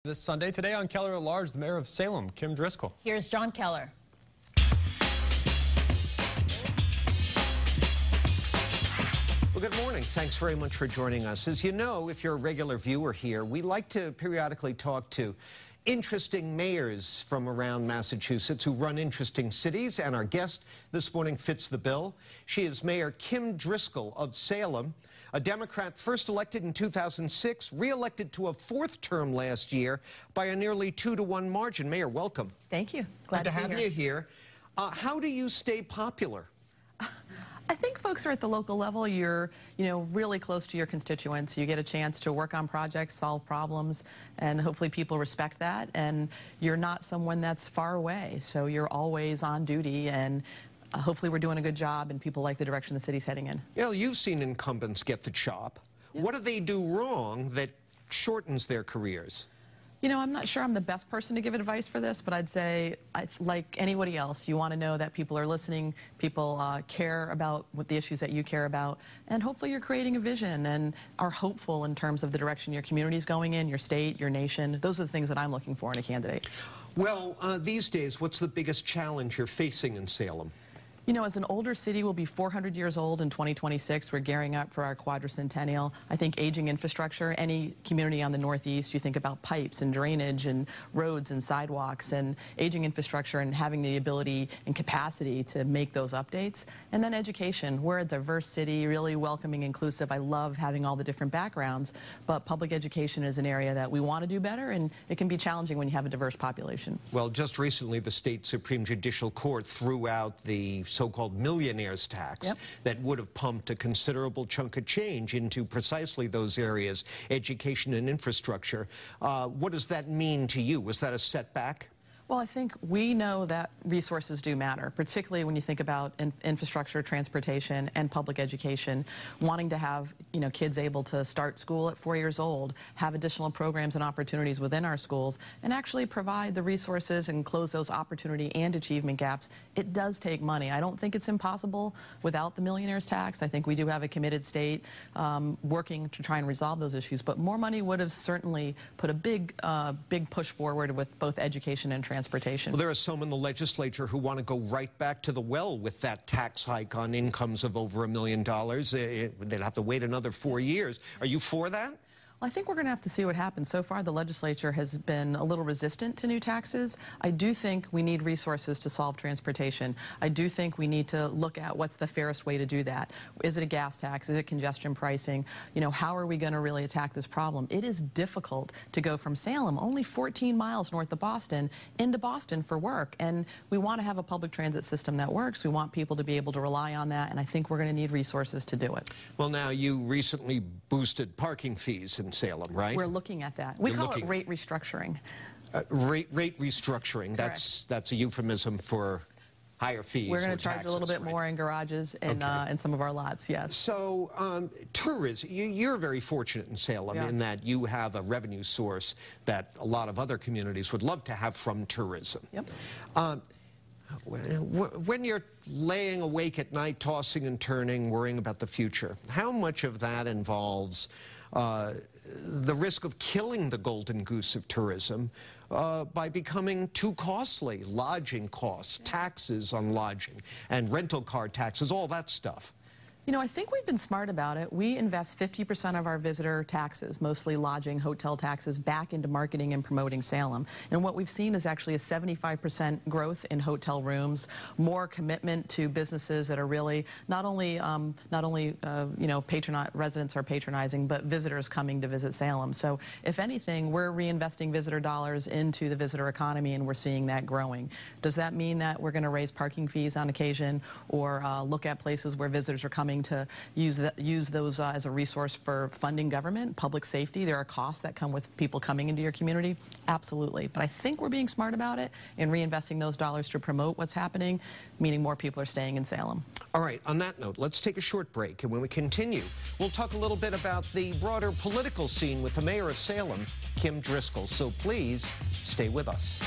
This Sunday, today on Keller at Large, the mayor of Salem, Kim Driscoll. Here's John Keller. Well, good morning. Thanks very much for joining us. As you know, if you're a regular viewer here, we like to periodically talk to interesting mayors from around Massachusetts who run interesting cities, and our guest this morning fits the bill. She is Mayor Kim Driscoll of Salem, a Democrat first elected in 2006, re-elected to a fourth term last year by a nearly 2-to-1 margin. Mayor, welcome. Thank you. Glad to have you here. How do you stay popular? I think folks are at the local level. You're, really close to your constituents. You get a chance to work on projects, solve problems, and hopefully people respect that. And you're not someone that's far away, so you're always on duty. And hopefully we're doing a good job, and people like the direction the city's heading in. Well, you've seen incumbents get the chop. Yeah. What do they do wrong that shortens their careers? I'm not sure I'm the best person to give advice for this, but I'd say, like anybody else, you want to know that people are listening, people care about what the issues that you care about, and hopefully you're creating a vision and are hopeful in terms of the direction your community is going in, your state, your nation. Those are the things that I'm looking for in a candidate. Well, these days, what's the biggest challenge you're facing in Salem? As an older city, we'll be 400 years old in 2026. We're gearing up for our quadricentennial. I think aging infrastructure, any community on the Northeast, you think about pipes and drainage and roads and sidewalks, and aging infrastructure and having the ability and capacity to make those updates. And then education. We're a diverse city, really welcoming, inclusive. I love having all the different backgrounds, but public education is an area that we want to do better, and it can be challenging when you have a diverse population. Well, just recently, the state Supreme Judicial Court threw out the so-called millionaire's tax that would have pumped a considerable chunk of change into precisely those areas, education and infrastructure. What does that mean to you? Was that a setback? Well, I think we know that resources do matter, particularly when you think about infrastructure, transportation, and public education. Wanting to have, kids able to start school at 4 years old, have additional programs and opportunities within our schools, and actually provide the resources and close those opportunity and achievement gaps. It does take money. I don't think it's impossible without the millionaire's tax. I think we do have a committed state working to try and resolve those issues, but more money would have certainly put a big push forward with both education and transportation. Well, there are some in the legislature who want to go right back to the well with that tax hike on incomes of over $1 million. They'd have to wait another 4 years. Are you for that? Well, I think we're going to have to see what happens. So far, the legislature has been a little resistant to new taxes. I do think we need resources to solve transportation. I do think we need to look at what's the fairest way to do that. Is it a gas tax? Is it congestion pricing? How are we going to really attack this problem? It is difficult to go from Salem, only 14 miles north of Boston, into Boston for work. And we want to have a public transit system that works. We want people to be able to rely on that, and I think we're going to need resources to do it. Well, now, you recently boosted parking fees in Salem, right? We're looking at that. We call it rate restructuring. Rate restructuring. That's a euphemism for higher fees. We're going to charge a little bit more in garages and in some of our lots, yes. So tourism, you're very fortunate in Salem in that you have a revenue source that a lot of other communities would love to have from tourism. Yep. When you're laying awake at night, tossing and turning, worrying about the future, how much of that involves the risk of killing the golden goose of tourism by becoming too costly? Lodging costs, taxes on lodging, and rental car taxes, all that stuff. I think we've been smart about it. We invest 50% of our visitor taxes, mostly lodging, hotel taxes, back into marketing and promoting Salem. And what we've seen is actually a 75% growth in hotel rooms, more commitment to businesses that are really not only residents are patronizing, but visitors coming to visit Salem. So if anything, we're reinvesting visitor dollars into the visitor economy, and we're seeing that growing. Does that mean that we're going to raise parking fees on occasion, or look at places where visitors are coming to use those as a resource for funding government, public safety? There are costs that come with people coming into your community. Absolutely. But I think we're being smart about it and reinvesting those dollars to promote what's happening, meaning more people are staying in Salem. All right, on that note, let's take a short break, and when we continue, we'll talk a little bit about the broader political scene with the mayor of Salem, Kim Driscoll. So please stay with us.